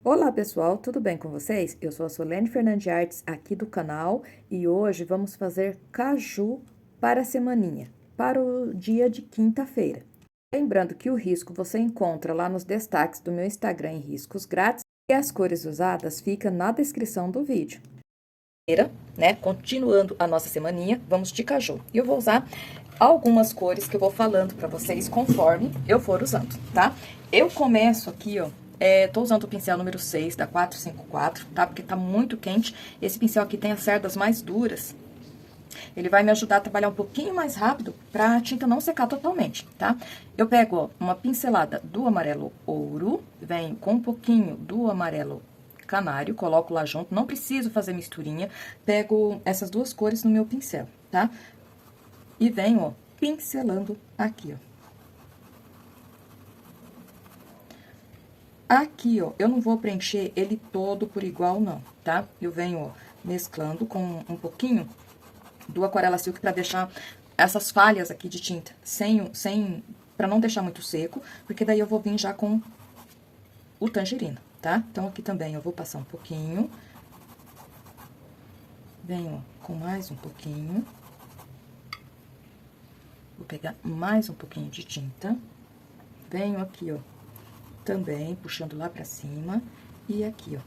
Olá pessoal, tudo bem com vocês? Eu sou a Solene Fernandes Artes aqui do canal e hoje vamos fazer caju para a semaninha, para o dia de quinta-feira. Lembrando que o risco você encontra lá nos destaques do meu Instagram em riscos grátis e as cores usadas ficam na descrição do vídeo. Né? Continuando a nossa semaninha, vamos de caju. E eu vou usar algumas cores que eu vou falando para vocês conforme eu for usando, tá? Eu começo aqui, ó, tô usando o pincel número 6 da 454, tá? Porque tá muito quente. Esse pincel aqui tem as cerdas mais duras. Ele vai me ajudar a trabalhar um pouquinho mais rápido pra tinta não secar totalmente, tá? Eu pego, ó, uma pincelada do amarelo ouro, venho com um pouquinho do amarelo canário, coloco lá junto, não preciso fazer misturinha, pego essas duas cores no meu pincel, tá? E venho, ó, pincelando aqui, ó. Aqui, ó, eu não vou preencher ele todo por igual, não, tá? Eu venho, ó, mesclando com um pouquinho do Aquarela Silk pra deixar essas falhas aqui de tinta pra não deixar muito seco, porque daí eu vou vir já com o tangerina, tá? Então, aqui também eu vou passar um pouquinho. Venho com mais um pouquinho. Vou pegar mais um pouquinho de tinta. Venho aqui, ó, também puxando lá pra cima. E aqui, ó.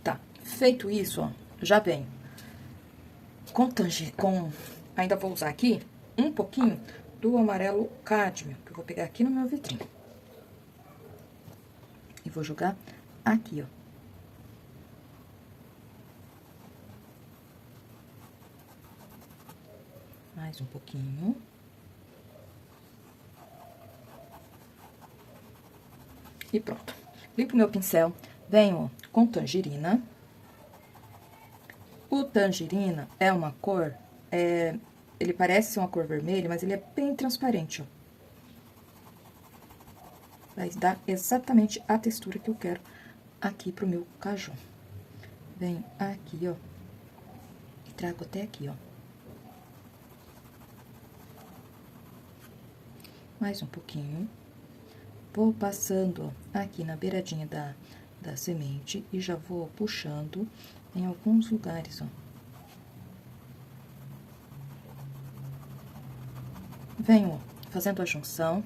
Tá, feito isso, ó, já venho ainda vou usar aqui um pouquinho do amarelo cádmio, que eu vou pegar aqui no meu vitrinho. E vou jogar aqui, ó. Mais um pouquinho. E pronto. Limpo meu pincel, venho com tangerina. O tangerina é uma cor, ele parece ser uma cor vermelha, mas ele é bem transparente, ó. Vai dar exatamente a textura que eu quero aqui pro meu caju. Venho aqui, ó, e trago até aqui, ó. Mais um pouquinho. Vou passando, ó, aqui na beiradinha da semente e já vou puxando em alguns lugares, ó. Venho, ó, fazendo a junção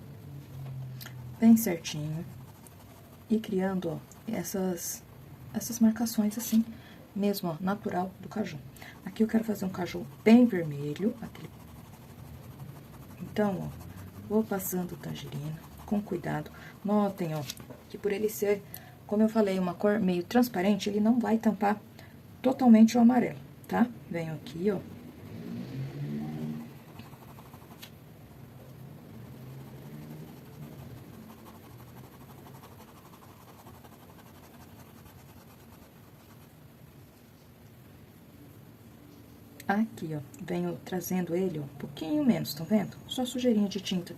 bem certinho e criando, ó, essas marcações assim, mesmo, ó, natural do caju. Aqui eu quero fazer um caju bem vermelho, aquele. Então, ó, vou passando o tangerina com cuidado. Notem, ó, que por ele ser, como eu falei, uma cor meio transparente, ele não vai tampar totalmente o amarelo, tá? Venho aqui, ó. Aqui, ó, venho trazendo ele, ó, um pouquinho menos, tá vendo? Só sujeirinha de tinta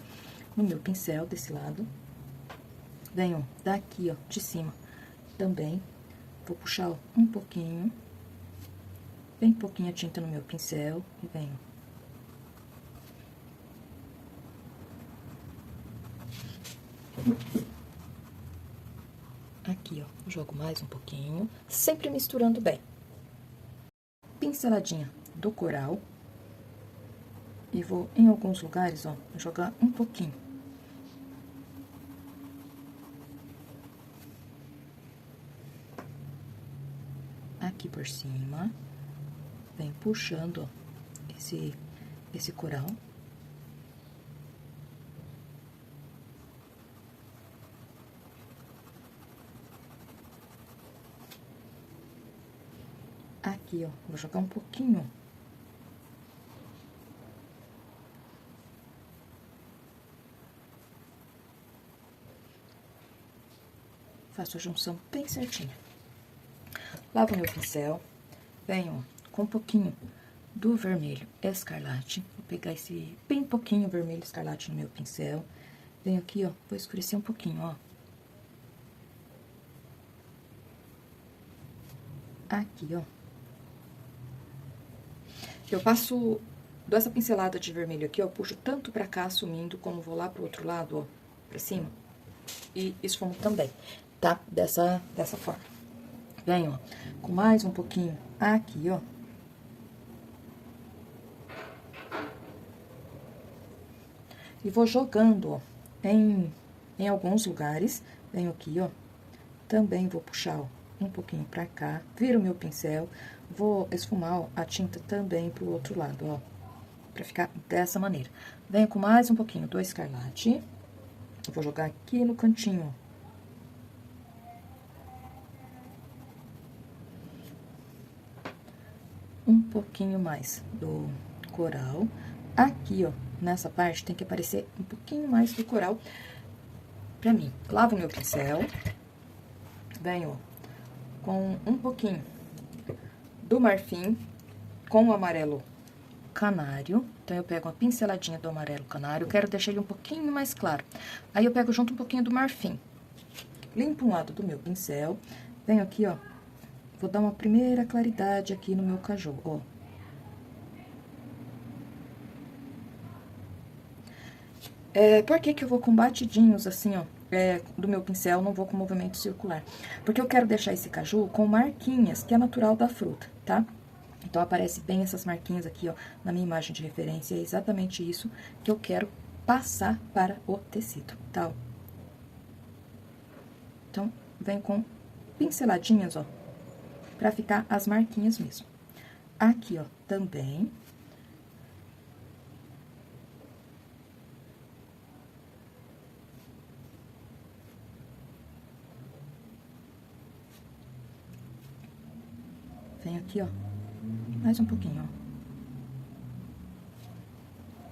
no meu pincel desse lado. Venho daqui, ó, de cima também. Vou puxar, ó, um pouquinho, bem pouquinha tinta no meu pincel e venho. Aqui, ó, jogo mais um pouquinho, sempre misturando bem. Pinceladinha do coral. E vou, em alguns lugares, ó, jogar um pouquinho. Aqui por cima. Vem puxando, ó, esse coral. Aqui, ó, vou jogar um pouquinho. Faço a junção bem certinha. Lavo meu pincel, venho, ó, com um pouquinho do vermelho escarlate. Vou pegar esse bem pouquinho vermelho escarlate no meu pincel. Venho aqui, ó, vou escurecer um pouquinho, ó. Aqui, ó. Eu passo, dou essa pincelada de vermelho aqui, ó, puxo tanto pra cá, sumindo, como vou lá pro outro lado, ó, pra cima. e esfumo também, tá? Dessa forma. Venho, ó, com mais um pouquinho aqui, ó. E vou jogando, ó, em alguns lugares. Venho aqui, ó. Também vou puxar, ó, um pouquinho pra cá. Viro o meu pincel. Vou esfumar, ó, a tinta também pro outro lado, ó. Pra ficar dessa maneira. Venho com mais um pouquinho do Escarlate. Vou jogar aqui no cantinho, ó. Um pouquinho mais do coral. Aqui, ó, nessa parte tem que aparecer um pouquinho mais do coral pra mim. Lavo meu pincel. Venho, ó, com um pouquinho do marfim com o amarelo canário. Então, eu pego uma pinceladinha do amarelo canário, quero deixar ele um pouquinho mais claro. Aí, eu pego junto um pouquinho do marfim. Limpo um lado do meu pincel. Venho aqui, ó, vou dar uma primeira claridade aqui no meu caju, ó. Por que que eu vou com batidinhos, assim, ó, do meu pincel, não vou com movimento circular? Porque eu quero deixar esse caju com marquinhas, que é natural da fruta, tá? Então, aparece bem essas marquinhas aqui, ó, na minha imagem de referência. É exatamente isso que eu quero passar para o tecido, tá? Então, vem com pinceladinhas, ó, pra ficar as marquinhas mesmo. Aqui, ó, também. Vem aqui, ó, mais um pouquinho,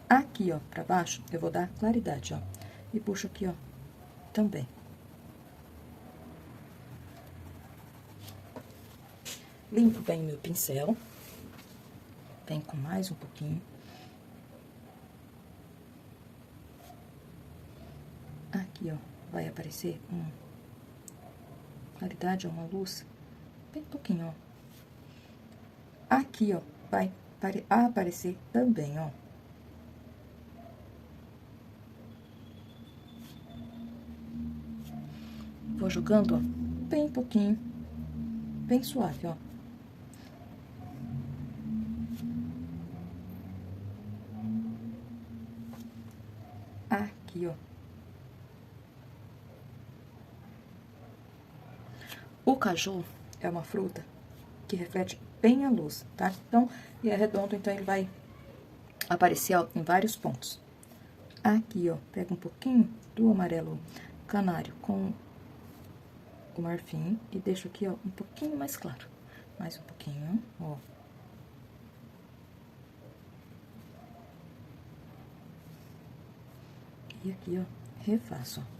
ó. Aqui, ó, pra baixo, eu vou dar claridade, ó. E puxo aqui, ó, também. Limpo bem o meu pincel. Vem com mais um pouquinho. Aqui, ó, vai aparecer uma claridade, ó, uma luz. Bem pouquinho, ó. Aqui, ó, vai aparecer também, ó. Vou jogando, ó, bem pouquinho, bem suave, ó. Aqui, ó. O caju é uma fruta que reflete bem a luz, tá? Então, e é redondo, então ele vai aparecer, ó, em vários pontos. Aqui, ó, pega um pouquinho do amarelo canário com o marfim e deixo aqui, ó, um pouquinho mais claro. Mais um pouquinho, ó. E aqui, ó, refaço, ó.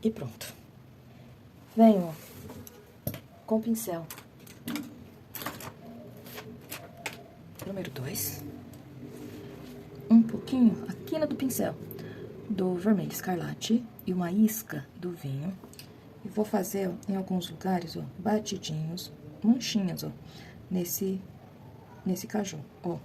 E pronto. Venho, ó, com o pincel número 2. Um pouquinho, a quina do pincel, do vermelho escarlate e uma isca do vinho. E vou fazer, ó, em alguns lugares, ó, batidinhos, manchinhas, ó, nesse caju, ó.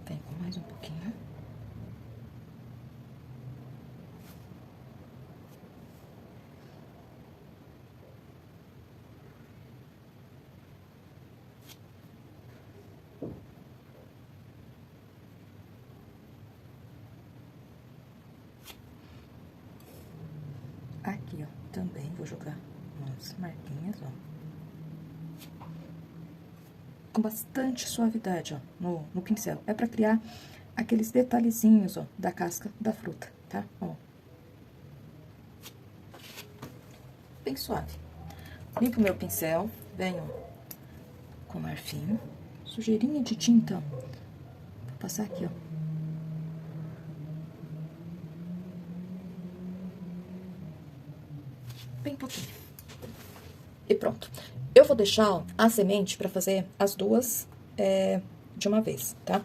Vem com mais um pouquinho. Aqui, ó, também vou jogar umas marquinhas, ó. Com bastante suavidade, ó, no pincel. É pra criar aqueles detalhezinhos, ó, da casca da fruta, tá? Ó. Bem suave. Limpo meu pincel, venho com marfim, sujeirinha de tinta, ó. Vou passar aqui, ó. Bem pouquinho. E pronto. Eu vou deixar, ó, a semente pra fazer as duas de uma vez, tá?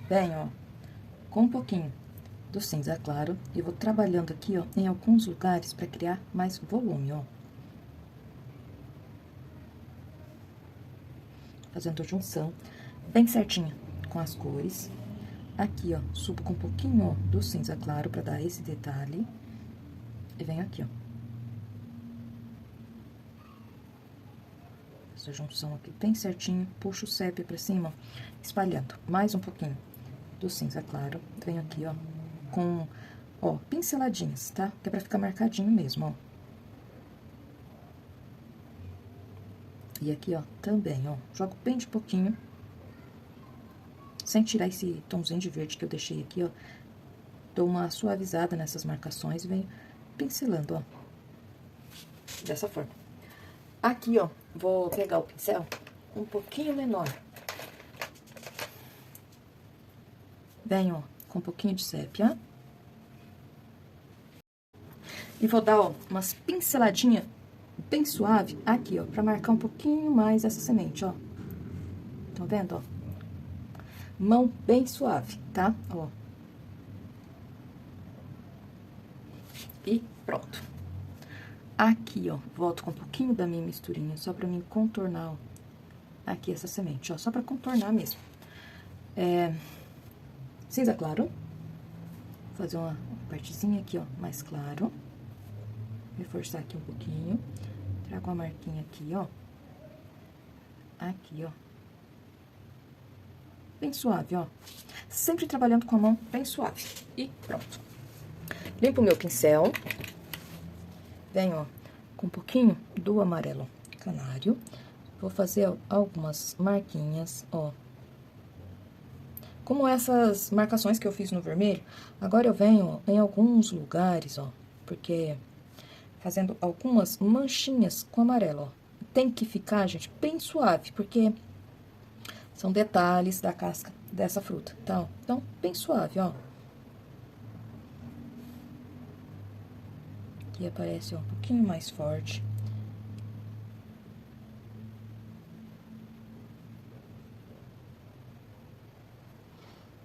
Venho, ó, com um pouquinho do cinza claro e vou trabalhando aqui, ó, em alguns lugares pra criar mais volume, ó. Fazendo a junção bem certinha com as cores. Aqui, ó, subo com um pouquinho, ó, do cinza claro pra dar esse detalhe. E venho aqui, ó. Essa junção aqui bem certinho, puxo o sépia pra cima, espalhando mais um pouquinho do cinza claro. Venho aqui, ó, com, ó, pinceladinhas, tá? Que é pra ficar marcadinho mesmo, ó. E aqui, ó, também, ó, jogo bem de pouquinho, sem tirar esse tomzinho de verde que eu deixei aqui, ó. Dou uma suavizada nessas marcações e venho pincelando, ó. Dessa forma. Aqui, ó, vou pegar o pincel um pouquinho menor. Venho, ó, com um pouquinho de sépia. E vou dar, ó, umas pinceladinhas bem suave aqui, ó, pra marcar um pouquinho mais essa semente, ó. Estão vendo, ó? Mão bem suave, tá? Ó. E pronto. Aqui, ó, volto com um pouquinho da minha misturinha, só pra mim contornar, ó, aqui essa semente, ó, só pra contornar mesmo. Cinza claro. Vou fazer uma partezinha aqui, ó, mais claro. Reforçar aqui um pouquinho. Trago uma marquinha aqui, ó. Aqui, ó. Bem suave, ó. Sempre trabalhando com a mão bem suave. E pronto. Limpo o meu pincel. Venho, ó, com um pouquinho do amarelo canário. Vou fazer algumas marquinhas, ó. Como essas marcações que eu fiz no vermelho, agora eu venho em alguns lugares, ó, porque fazendo algumas manchinhas com amarelo, ó. Tem que ficar, gente, bem suave, porque são detalhes da casca dessa fruta, tá? Ó. Então, bem suave, ó. Aqui aparece, ó, um pouquinho mais forte.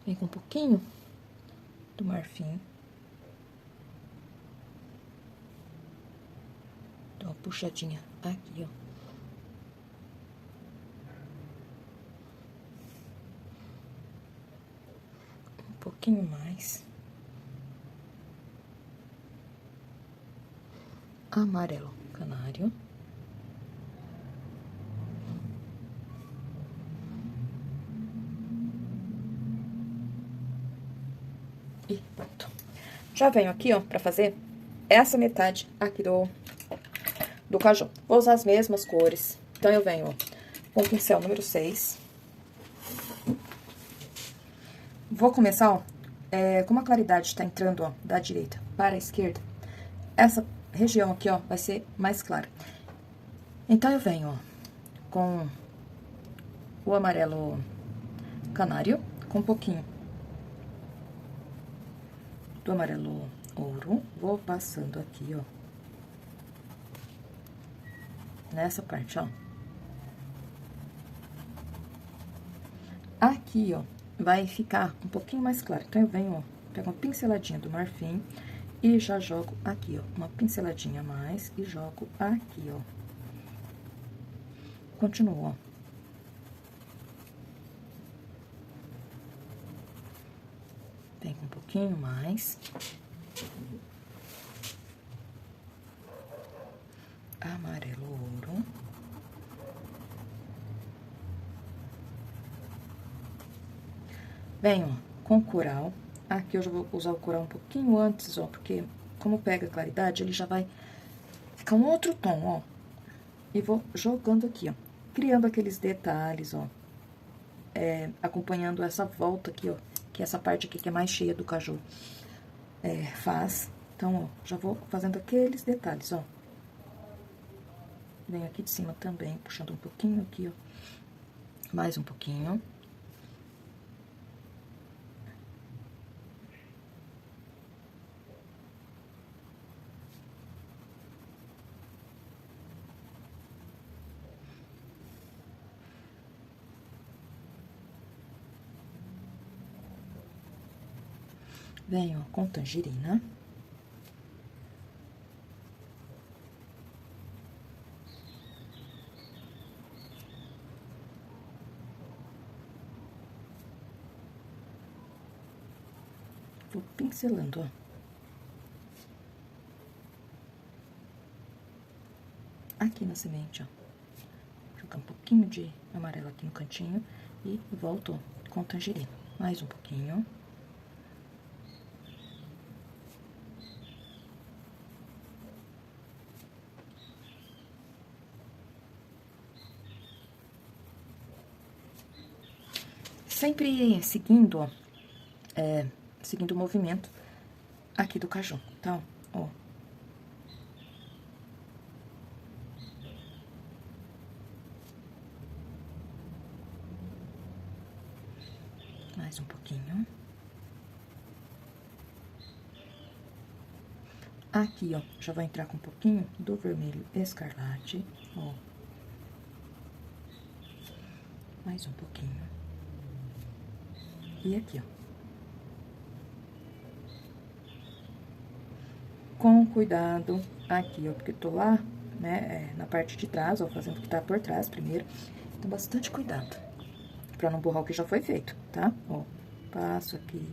Vem com um pouquinho do marfim. Dá uma puxadinha aqui, ó. Um pouquinho mais. Amarelo canário. E pronto. Já venho aqui, ó, pra fazer essa metade aqui do caju. Vou usar as mesmas cores. Então, eu venho, ó, com o pincel número 6. Vou começar, ó, como a claridade tá entrando, ó, da direita para a esquerda, essa região aqui, ó, vai ser mais clara. Então, eu venho, ó, com o amarelo canário, com um pouquinho do amarelo ouro. Vou passando aqui, ó, nessa parte, ó. Aqui, ó, vai ficar um pouquinho mais claro. Então, eu venho, ó, pego uma pinceladinha do marfim e já jogo aqui, ó, uma pinceladinha a mais e jogo aqui, ó. Continuo, ó. Pego um pouquinho mais. Amarelo ouro. Venho, ó, com coral. Aqui eu já vou usar o coral um pouquinho antes, ó, porque como pega a claridade, ele já vai ficar um outro tom, ó. E vou jogando aqui, ó, criando aqueles detalhes, ó, acompanhando essa volta aqui, ó, que essa parte aqui que é mais cheia do caju faz. Então, ó, já vou fazendo aqueles detalhes, ó. Venho aqui de cima também, puxando um pouquinho aqui, ó, mais um pouquinho. Venho com tangerina. Vou pincelando, ó. Aqui na semente, ó. Jogar um pouquinho de amarelo aqui no cantinho e volto, ó, com tangerina. Mais um pouquinho. Sempre seguindo, ó, seguindo o movimento aqui do caju, tá? Ó. Mais um pouquinho. Aqui, ó, já vou entrar com um pouquinho do vermelho escarlate, ó. Mais um pouquinho. E aqui, ó. Com cuidado aqui, ó, porque tô lá, né, na parte de trás, ó, fazendo o que tá por trás primeiro. Então, bastante cuidado, pra não borrar o que já foi feito, tá? Ó, passo aqui.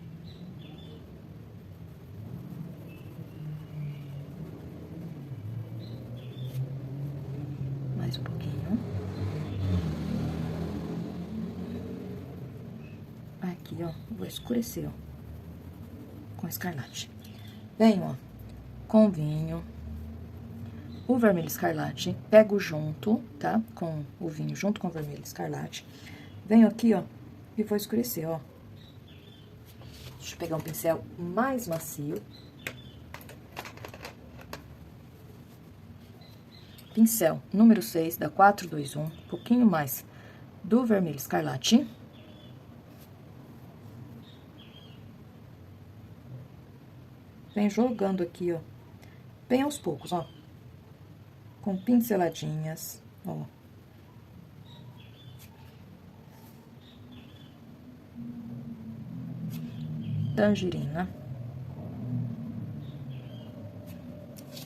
Mais um pouquinho. Aqui, ó, vou escurecer, ó, com escarlate. Venho, ó, com vinho, o vermelho escarlate, pego junto, tá? Com o vinho, junto com o vermelho escarlate. Venho aqui, ó, e vou escurecer, ó. Deixa eu pegar um pincel mais macio. Pincel número 6, da 421, um pouquinho mais do vermelho escarlate. Vem jogando aqui, ó, bem aos poucos, ó. Com pinceladinhas, ó. Tangerina.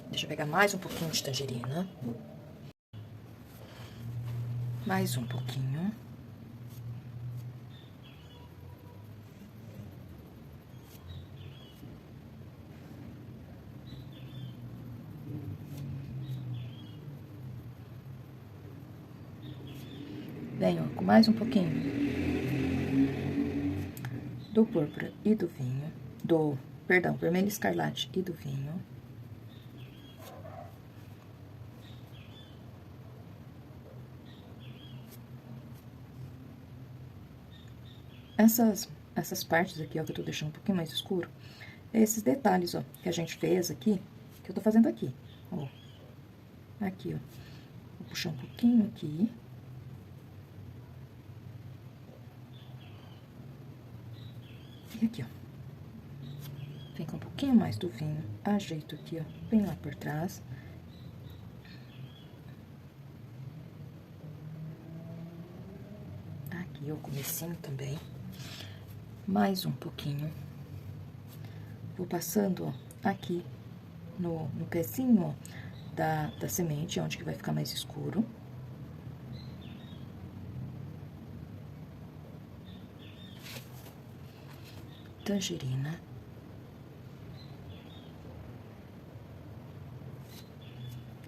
Deixa eu pegar mais um pouquinho de tangerina. Mais um pouquinho. Venho com mais um pouquinho do púrpura e do vinho, perdão, vermelho escarlate e do vinho. Essas partes aqui, ó, que eu tô deixando um pouquinho mais escuro, é esses detalhes, ó, que a gente fez aqui, que eu tô fazendo aqui, ó. Aqui, ó. Vou puxar um pouquinho aqui. E aqui, ó. Vem com um pouquinho mais do vinho, ajeito aqui, ó, bem lá por trás. Aqui, ó, o comecinho também. Mais um pouquinho. Vou passando, ó, aqui no pezinho, ó, da semente, onde que vai ficar mais escuro. Tangerina.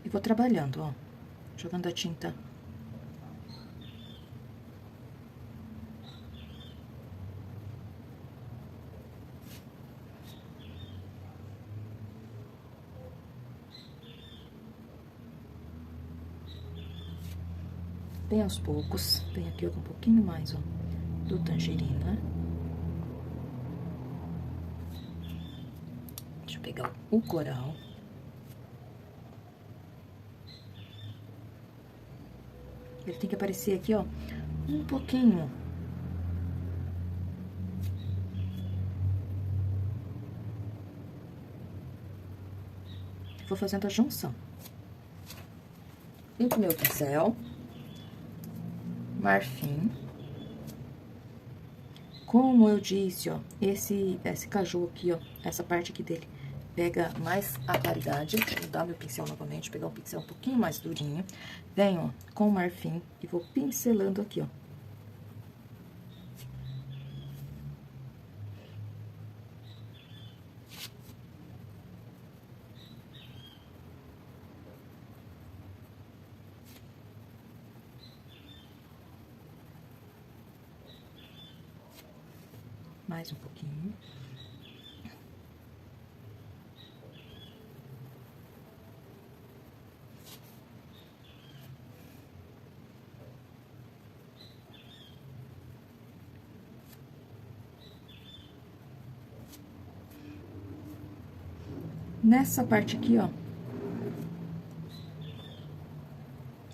E vou trabalhando, ó, jogando a tinta. Bem aos poucos. Vem aqui, ó, com um pouquinho mais, ó, do tangerina. Deixa eu pegar o coral. Ele tem que aparecer aqui, ó, um pouquinho. Vou fazendo a junção. Limpo meu pincel. Marfim. Como eu disse, ó, esse caju aqui, ó, essa parte aqui dele pega mais a claridade. Vou mudar meu pincel novamente, pegar um pincel um pouquinho mais durinho. Venho, ó, com o marfim e vou pincelando aqui, ó. Mais um pouquinho. Nessa parte aqui, ó,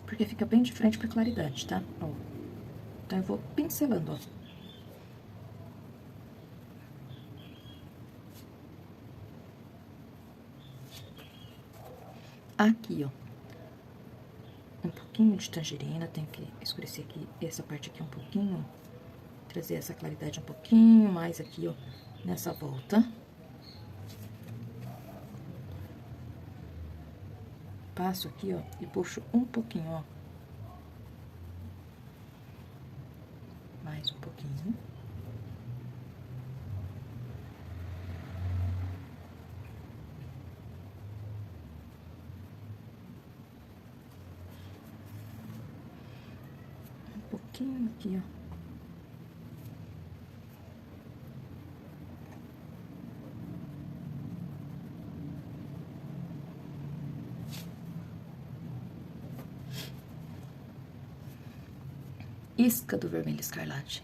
porque fica bem de frente pra claridade, tá? Ó. Então, eu vou pincelando, ó. Aqui, ó, um pouquinho de tangerina, tem que escurecer aqui, essa parte aqui um pouquinho, trazer essa claridade um pouquinho mais aqui, ó, nessa volta. Passo aqui, ó, e puxo um pouquinho, ó. Mais um pouquinho. Um pouquinho aqui, ó. isca do vermelho escarlate.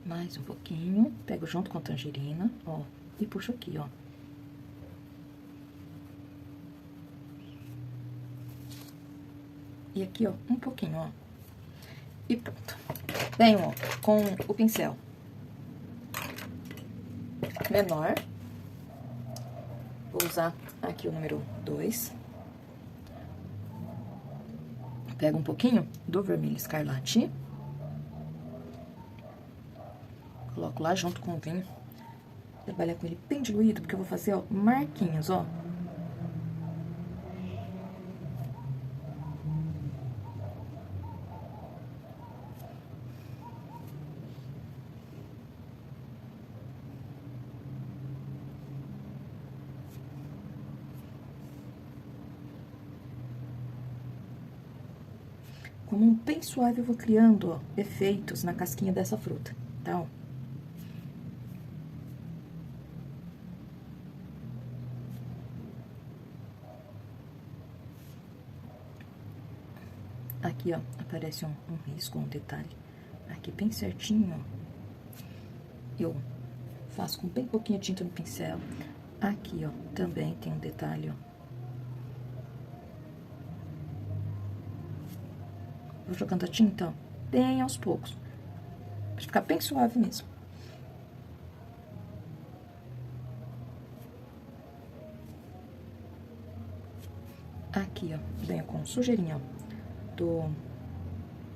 Mais um pouquinho, pego junto com a tangerina, ó, e puxo aqui, ó. E aqui, ó, um pouquinho, ó. E pronto. Venho, ó, com o pincel menor. Vou usar aqui o número 2. Pego um pouquinho do vermelho escarlate. Coloco lá junto com o vinho. Trabalhar com ele bem diluído, porque eu vou fazer, ó, marquinhos, ó. Com a mão bem suave, eu vou criando, ó, efeitos na casquinha dessa fruta, tá, ó. Aqui, ó, aparece um risco, um detalhe. Aqui bem certinho, ó. Eu faço com bem pouquinho de tinta no pincel. Aqui, ó, também tem um detalhe, ó. Vou jogando a tinta, ó, bem aos poucos. Pra ficar bem suave mesmo. Aqui, ó, venho com sujeirinha, ó, do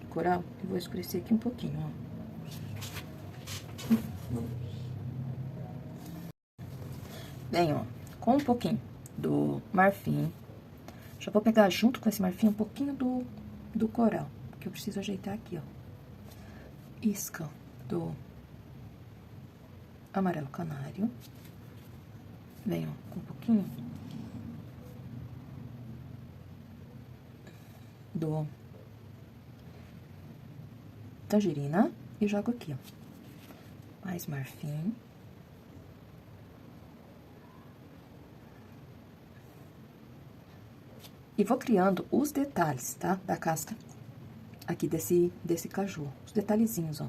coral. E vou escurecer aqui um pouquinho, ó. Venho, ó, com um pouquinho do marfim. Já vou pegar junto com esse marfim um pouquinho do coral, que eu preciso ajeitar aqui, ó. Isca do amarelo canário. Venho com um pouquinho do tangerina e jogo aqui, ó. Mais marfim. E vou criando os detalhes, tá? Da casca aqui desse caju. Os detalhezinhos, ó.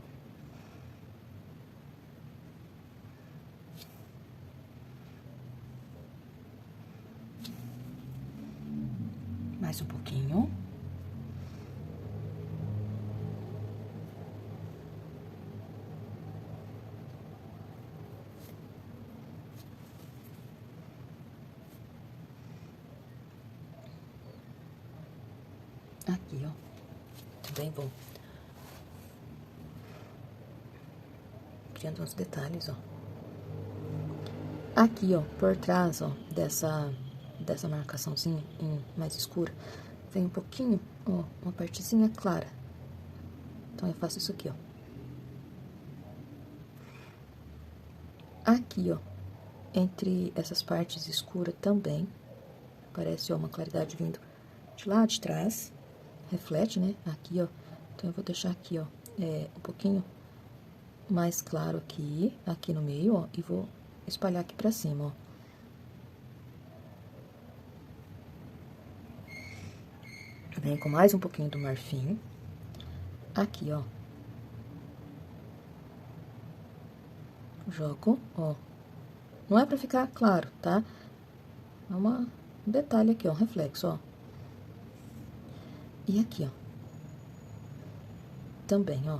Mais um pouquinho. Aqui, ó. Também vou criando uns detalhes, ó. Aqui, ó, por trás, ó, dessa marcaçãozinha mais escura, vem um pouquinho, ó, uma partezinha clara. Então, eu faço isso aqui, ó. Aqui, ó, entre essas partes escuras também, parece, ó, uma claridade vindo de lá de trás. Reflete, né? Aqui, ó. Então, eu vou deixar aqui, ó, um pouquinho mais claro aqui no meio, ó, e vou espalhar aqui pra cima, ó. Vem com mais um pouquinho do marfim. Aqui, ó. Jogo, ó. Não é pra ficar claro, tá? É um detalhe aqui, ó, um reflexo, ó. E aqui, ó. Também, ó.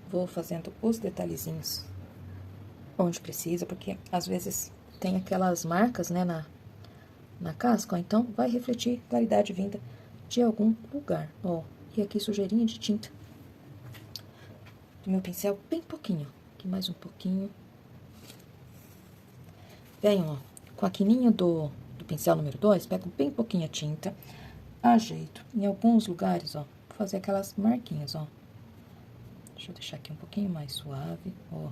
Vou fazendo os detalhezinhos onde precisa, porque às vezes tem aquelas marcas, né, na casca, ó, então vai refletir claridade vinda de algum lugar, ó. E aqui sujeirinha de tinta do meu pincel, bem pouquinho, aqui mais um pouquinho. Venho, ó, com a quininha do pincel número 2, pego bem pouquinha tinta, ajeito em alguns lugares, ó, vou fazer aquelas marquinhas, ó. Deixa eu deixar aqui um pouquinho mais suave, ó.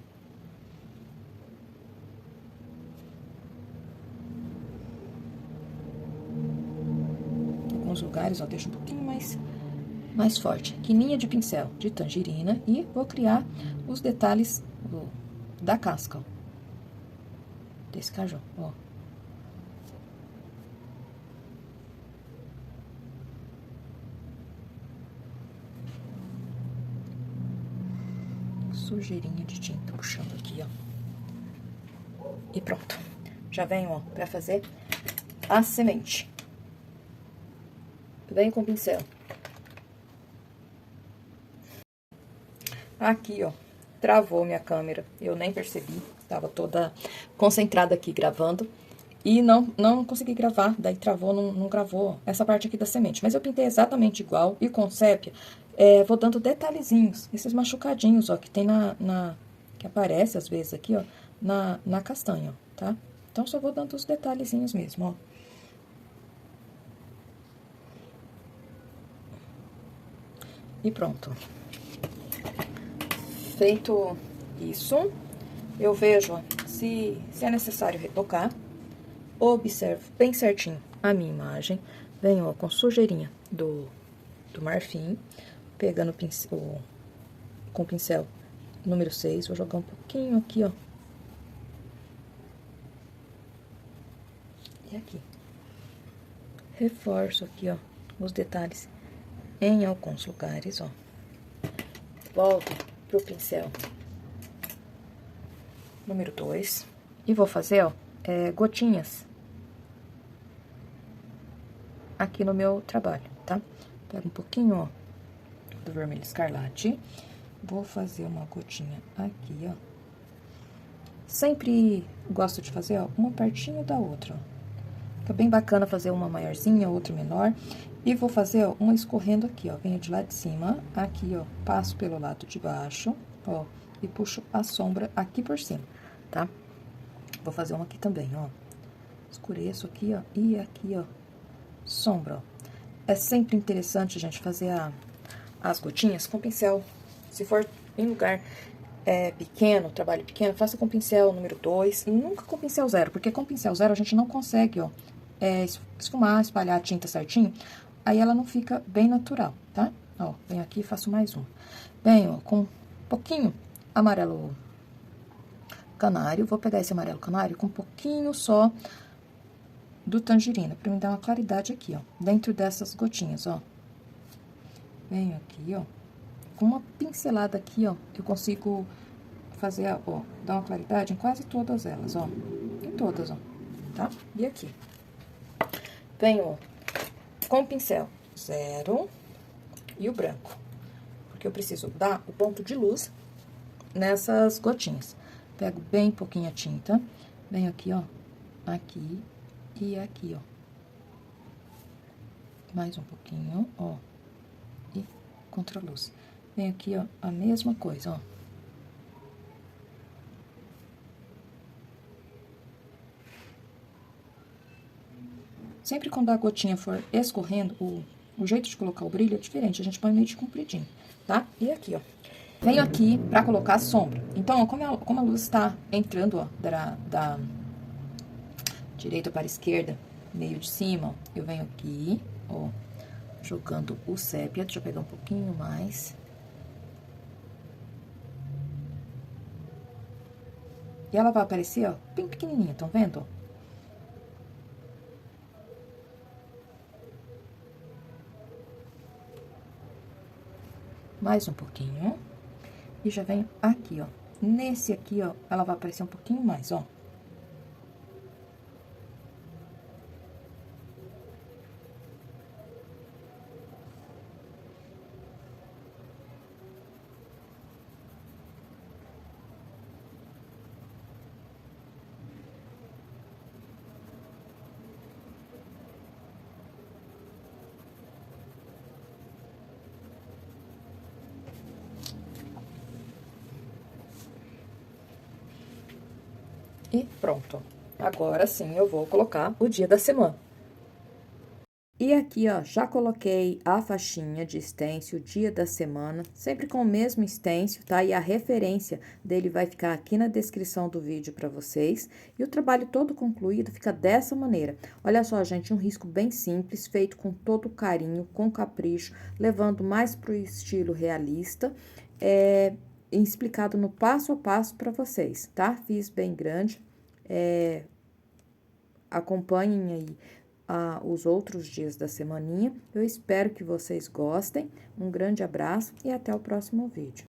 Alguns lugares, ó, deixa um pouquinho mais mais forte, quininha de pincel de tangerina e vou criar os detalhes da casca, ó, desse caju, ó. Sujeirinha de tinta, puxando aqui, ó. E pronto. Já venho, ó, pra fazer a semente. Venho com o pincel. Aqui, ó, travou minha câmera. Eu nem percebi, tava toda concentrada aqui gravando. E não consegui gravar, daí travou, não gravou essa parte aqui da semente. Mas eu pintei exatamente igual e com sépia, vou dando detalhezinhos, esses machucadinhos, ó, que tem que aparece às vezes aqui, ó, na castanha, ó, tá? Então, só vou dando os detalhezinhos mesmo, ó. E pronto. Feito isso, eu vejo, ó, se é necessário retocar. Observo bem certinho a minha imagem. Venho, ó, com sujeirinha do marfim, pegando com o pincel número 6, vou jogar um pouquinho aqui, ó. E aqui. Reforço aqui, ó, os detalhes em alguns lugares, ó. Volto pro pincel número 2 e vou fazer, ó, gotinhas aqui no meu trabalho, tá? Pego um pouquinho, ó, do vermelho escarlate, vou fazer uma gotinha aqui, ó. Sempre gosto de fazer, ó, uma pertinho da outra, ó. Fica bem bacana fazer uma maiorzinha, outra menor. E vou fazer, ó, uma escorrendo aqui, ó. Venho de lá de cima, aqui, ó, passo pelo lado de baixo, ó, e puxo a sombra aqui por cima, tá? Vou fazer uma aqui também, ó. Escureço aqui, ó, e aqui, ó, sombra, ó. É sempre interessante, gente, fazer as gotinhas com pincel. Se for em lugar pequeno, trabalho pequeno, faça com pincel número 2, nunca com pincel 0, porque com pincel 0 a gente não consegue, ó, esfumar, espalhar a tinta certinho, aí ela não fica bem natural, tá? Ó, venho aqui e faço mais um. Venho com um pouquinho amarelo canário, vou pegar esse amarelo canário com um pouquinho só do tangerina, pra me dar uma claridade aqui, ó, dentro dessas gotinhas, ó. Venho aqui, ó, com uma pincelada aqui, ó, eu consigo fazer, ó, dar uma claridade em quase todas elas, ó. Em todas, ó, tá? E aqui. Venho, ó, com o pincel 0 e o branco. Porque eu preciso dar o ponto de luz nessas gotinhas. Pego bem pouquinha tinta, venho aqui, ó, aqui e aqui, ó. Mais um pouquinho, ó, e contraluz. Venho aqui, ó, a mesma coisa, ó. Sempre quando a gotinha for escorrendo, o jeito de colocar o brilho é diferente, a gente põe meio de compridinho, tá? E aqui, ó. Venho aqui pra colocar a sombra. Então, ó, como a luz está entrando, ó, da direita para a esquerda, meio de cima, ó, eu venho aqui, ó, jogando o sépia. Deixa eu pegar um pouquinho mais. E ela vai aparecer, ó, bem pequenininha, estão vendo? Mais um pouquinho. E já venho aqui, ó. Nesse aqui, ó, ela vai aparecer um pouquinho mais, ó. E pronto. Agora sim, eu vou colocar o dia da semana. E E aqui, ó, já coloquei a faixinha de stencil, o dia da semana, sempre com o mesmo stencil, tá? E a referência dele vai ficar aqui na descrição do vídeo para vocês. E o trabalho todo concluído fica dessa maneira. Olha só, gente, um risco bem simples, feito com todo carinho, com capricho, levando mais pro estilo realista, explicado no passo a passo para vocês, tá? Fiz bem grande, acompanhem aí os outros dias da semaninha. Eu espero que vocês gostem. Um grande abraço e até o próximo vídeo.